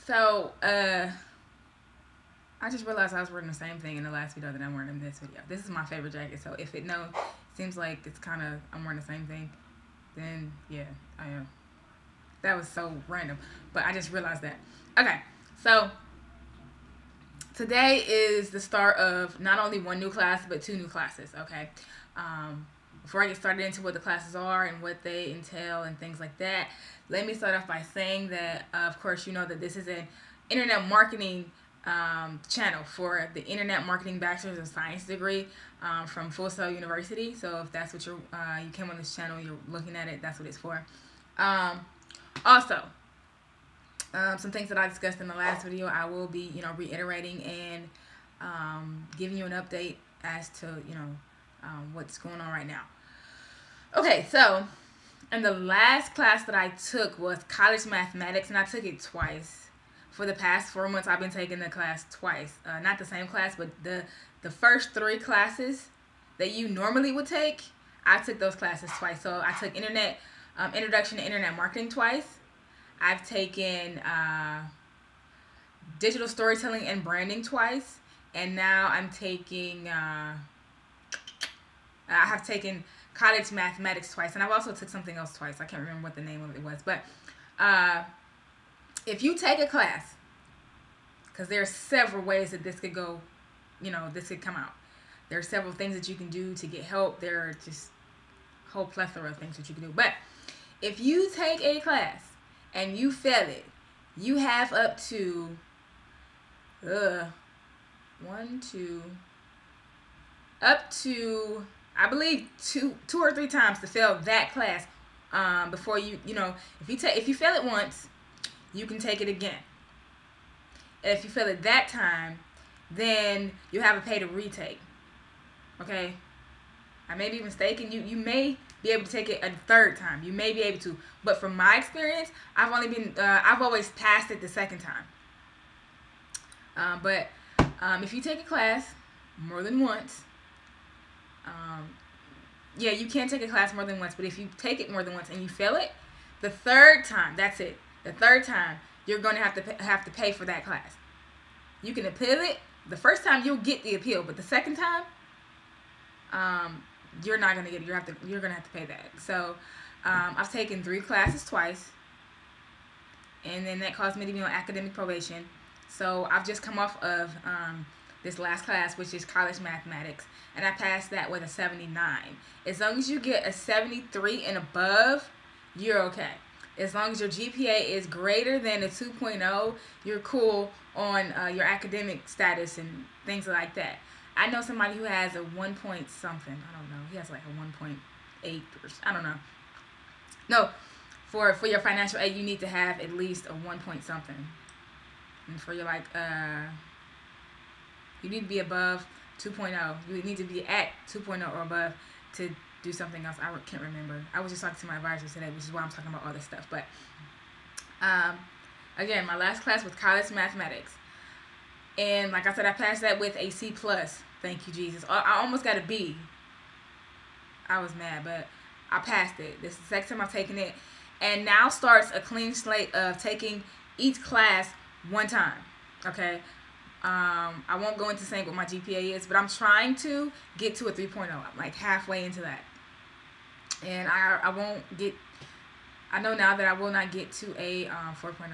So, I just realized I was wearing the same thing in the last video that I'm wearing in this video. This is my favorite jacket, so if it seems like it's kind of, I'm wearing the same thing, then yeah, I am. That was so random, but I just realized that. Okay, so today is the start of not only one new class, but two new classes, okay? Before I get started into what the classes are and what they entail and things like that, let me start off by saying that, of course, you know that this is an internet marketing channel for the Internet Marketing Bachelor's of Science degree from Full Sail University. So if that's what you came on this channel, you're looking at it, that's what it's for. Also, some things that I discussed in the last video, I will be, reiterating and giving you an update as to, what's going on right now. Okay, so in the last class that I took was college mathematics, and I took it twice. For the past 4 months, I've been taking the class twice. Not the same class, but the first 3 classes that you normally would take, I took those classes twice. So I took Introduction to Internet Marketing twice. I've taken Digital Storytelling and Branding twice. And now I'm taking, I have taken College Mathematics twice. And I've also took something else twice. I can't remember what the name of it was. But if you take a class, because there are several ways that this could go, this could come out. There are several things that you can do to get help. There are just a whole plethora of things that you can do. But if you take a class and you fail it, you have up to I believe two or three times to fail that class before if you fail it once, you can take it again. If you fail it that time, then you have a pay to retake. Okay? I may be mistaken. You may be able to take it a third time. You may be able to. But from my experience, I've always passed it the second time. But if you take a class more than once, yeah, you can take a class more than once. But if you take it more than once and you fail it, the third time, that's it. The third time, you're going to have to pay for that class. You can appeal it. The first time, you'll get the appeal. But the second time, you're not going to get it. You're going to have to pay that. So, I've taken 3 classes twice. And then that caused me to be on academic probation. So, I've just come off of this last class, which is college mathematics. And I passed that with a 79. As long as you get a 73 and above, you're okay. As long as your GPA is greater than a 2.0, you're cool on your academic status and things like that. I know somebody who has a 1 point something. I don't know. He has like a 1.8 or I don't know. No, for your financial aid, you need to have at least a 1 point something. And for your you need to be above 2.0. You need to be at 2.0 or above to do something else. I can't remember. I was just talking to my advisor today, which is why I'm talking about all this stuff. But again, my last class was college mathematics, and like I said, I passed that with a C+. Thank you, Jesus. I almost got a B. I was mad, but I passed it. This is the second time I've taken it, and now starts a clean slate of taking each class one time. Okay. I won't go into saying what my GPA is, but I'm trying to get to a 3.0. I'm like halfway into that. And I won't get, I know now that I will not get to a 4.0,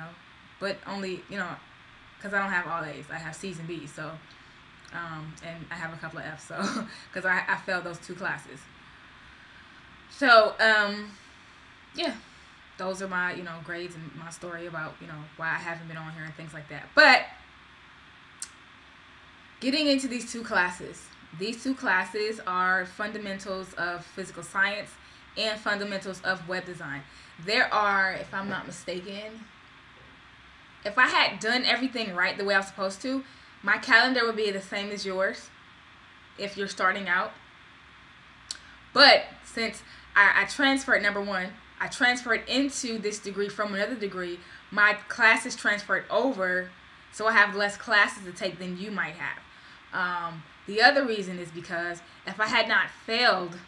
but only, because I don't have all A's. I have C's and B's, so, and I have a couple of F's, so, because I failed those 2 classes. So, yeah, those are my, grades and my story about, why I haven't been on here and things like that. But getting into these 2 classes. These 2 classes are fundamentals of physical science and fundamentals of web design. There are, if I'm not mistaken, if I had done everything right the way I was supposed to, my calendar would be the same as yours if you're starting out. But since I transferred, number one, I transferred into this degree from another degree, my classes transferred over, so I have less classes to take than you might have. The other reason is because if I had not failed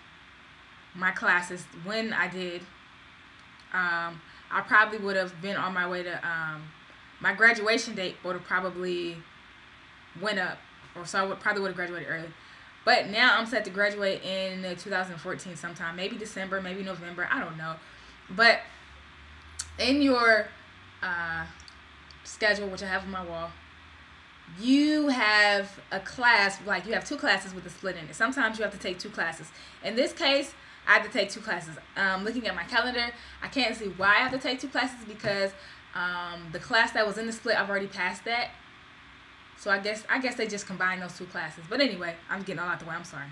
my classes when I did, I probably would have been on my way to my graduation date would have probably went up, or so I probably would have graduated early. But now I'm set to graduate in 2014 sometime, maybe December, maybe November, I don't know. But in your schedule, which I have on my wall, you have a class, like you have 2 classes with a split in it. Sometimes you have to take 2 classes. In this case, I have to take 2 classes. Looking at my calendar, I can't see why I have to take 2 classes because the class that was in the split, I've already passed that. So I guess they just combine those 2 classes. But anyway, I'm getting all out the way. I'm sorry.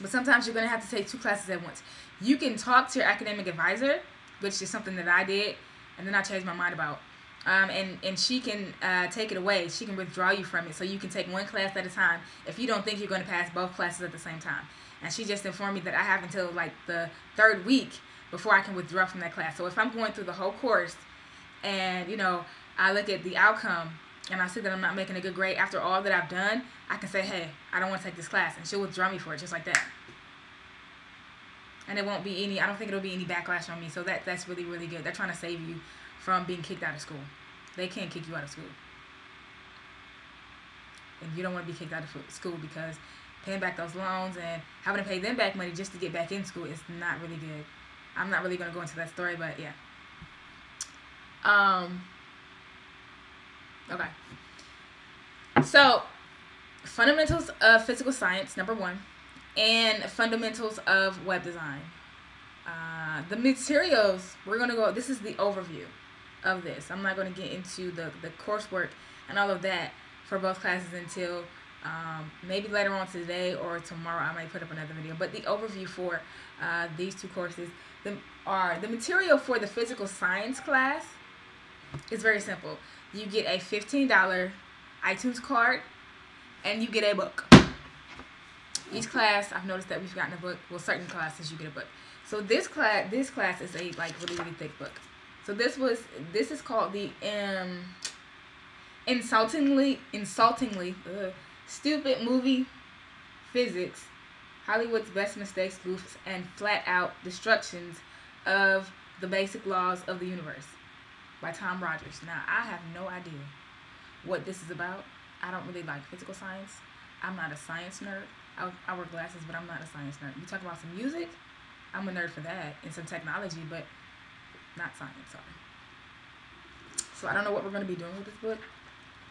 But sometimes you're going to have to take 2 classes at once. You can talk to your academic advisor, which is something that I did, and then I changed my mind about. And she can take it away. She can withdraw you from it. So you can take 1 class at a time if you don't think you're going to pass both classes at the same time. And she just informed me that I have until like the 3rd week before I can withdraw from that class. So if I'm going through the whole course and, you know, I look at the outcome and I see that I'm not making a good grade after all that I've done, I can say, hey, I don't want to take this class. And she'll withdraw me for it just like that. And it won't be any, I don't think it'll be any backlash on me. So that's really, really good. They're trying to save you from being kicked out of school. They can't kick you out of school. And you don't want to be kicked out of school because paying back those loans and having to pay them back money just to get back in school is not really good. I'm not really going to go into that story, but yeah. Okay. So, fundamentals of physical science, number 1, and fundamentals of web design. The materials, we're going to go, this is the overview of this. I'm not going to get into the coursework and all of that for both classes until maybe later on today or tomorrow. I might put up another video. But the overview for these 2 courses are the material for the physical science class is very simple. You get a $15 iTunes card and you get a book. Each class, I've noticed that we've gotten a book. Well, certain classes you get a book. So this class is a like really, really thick book. So this is called the insultingly stupid movie physics, Hollywood's best mistakes, goofs, and flat out destructions of the basic laws of the universe by Tom Rogers. Now, I have no idea what this is about. I don't really like physical science. I'm not a science nerd. I wear glasses, but I'm not a science nerd. You talk about some music, I'm a nerd for that, and some technology, but not science, sorry. So I don't know what we're going to be doing with this book.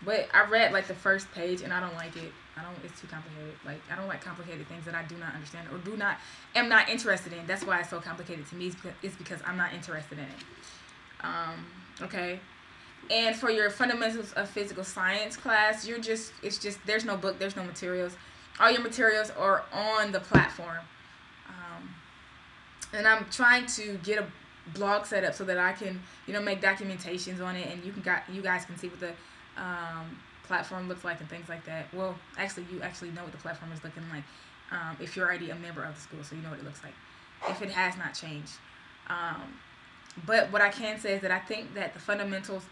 But I read like the first page and I don't like it. It's too complicated. Like, I don't like complicated things that I do not understand or am not interested in. That's why it's so complicated to me. It's because I'm not interested in it. Okay. And for your fundamentals of physical science class, there's no book, there's no materials. All your materials are on the platform. And I'm trying to get a blog set up so that I can, make documentations on it, and you guys can see what the platform looks like and things like that. Well, actually, you actually know what the platform is looking like if you're already a member of the school, so you know what it looks like if it has not changed. But what I can say is that I think that the fundamentals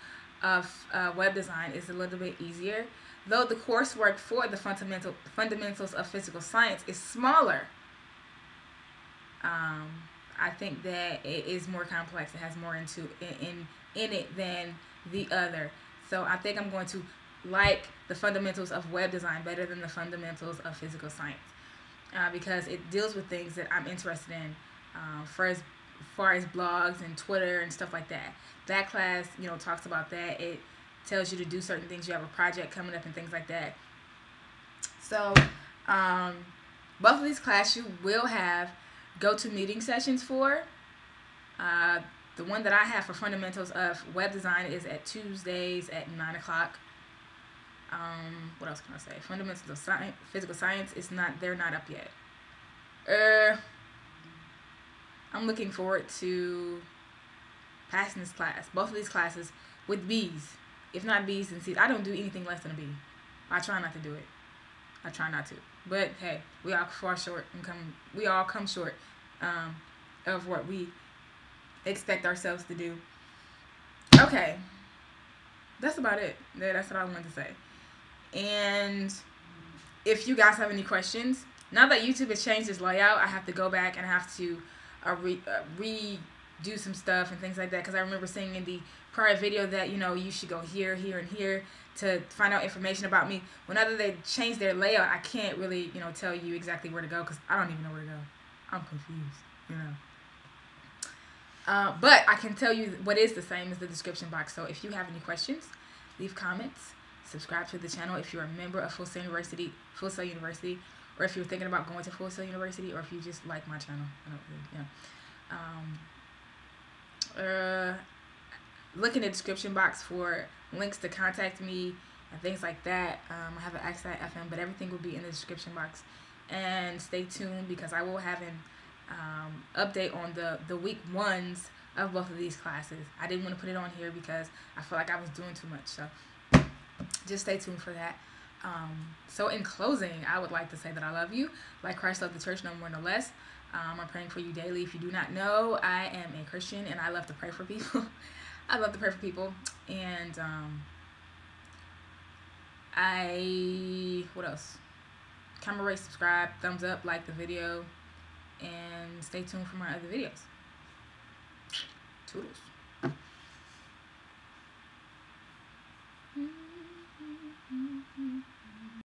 of web design is a little bit easier, though the coursework for the fundamentals of physical science is smaller. I think that it is more complex. It has more in it than the other. So I think I'm going to like the fundamentals of web design better than the fundamentals of physical science because it deals with things that I'm interested in as far as blogs and Twitter and stuff like that. That class, talks about that. It tells you to do certain things. You have a project coming up and things like that. So both of these classes you will have go-to-meeting sessions for. The one that I have for fundamentals of web design is at Tuesdays at 9 o'clock. What else can I say? Fundamentals of physical science they're not up yet. I'm looking forward to passing this class. Both of these classes with B's. If not B's, then C's. I don't do anything less than a B. I try not to do it. I try not to. But hey, we all fall short we all come short of what we expect ourselves to do. Okay. That's about it. That's what I wanted to say. And if you guys have any questions, now that YouTube has changed its layout, I have to go back and I have to do some stuff and things like that, because I remember seeing in the prior video that, you know, you should go here, here, and here to find out information about me. Whenever they change their layout, I can't really, you know, tell you exactly where to go, because I don't even know where to go. I'm confused, you know. But I can tell you what is the same as the description box. So if you have any questions, leave comments, subscribe to the channel if you're a member of Full Sail University, or if you're thinking about going to Full Sail University, or if you just like my channel. I don't really, yeah. Look in the description box for links to contact me and things like that. I have an L.O.G.I.C, but everything will be in the description box. And stay tuned, because I will have an update on the week ones of both of these classes. I didn't want to put it on here because I feel like I was doing too much, so just stay tuned for that. So in closing, I would like to say that I love you like Christ loved the church, no more no less. I'm praying for you daily. If you do not know, I am a Christian and I love to pray for people. I love to pray for people. And what else? Camera rate, subscribe, thumbs up, like the video, and stay tuned for my other videos. Toodles.